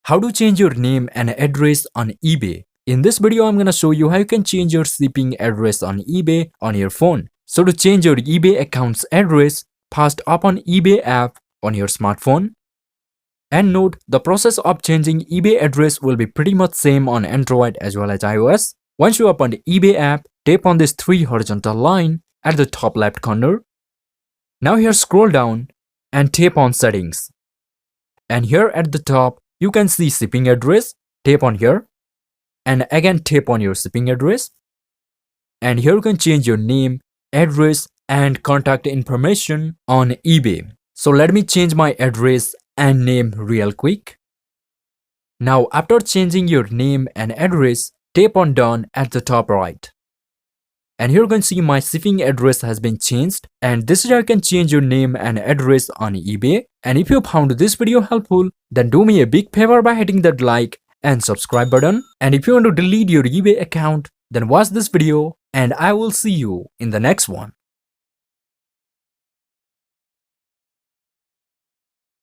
How to change your name and address on eBay. In this video, I'm gonna show you how you can change your shipping address on eBay on your phone. So to change your eBay account's address, first open eBay app on your smartphone. And note, the process of changing eBay address will be pretty much same on Android as well as iOS. Once you open the eBay app, tap on this 3 horizontal line at the top left corner. Now here scroll down and tap on settings. And here at the top, you can see shipping address. Tap on here and again tap on your shipping address. And here you can change your name, address and contact information on eBay. So let me change my address and name real quick. Now after changing your name and address, tap on done at the top right. And here you can see my shipping address has been changed, and this is how you can change your name and address on eBay. And if you found this video helpful, then do me a big favor by hitting that like and subscribe button. And if you want to delete your eBay account, then watch this video and I will see you in the next one.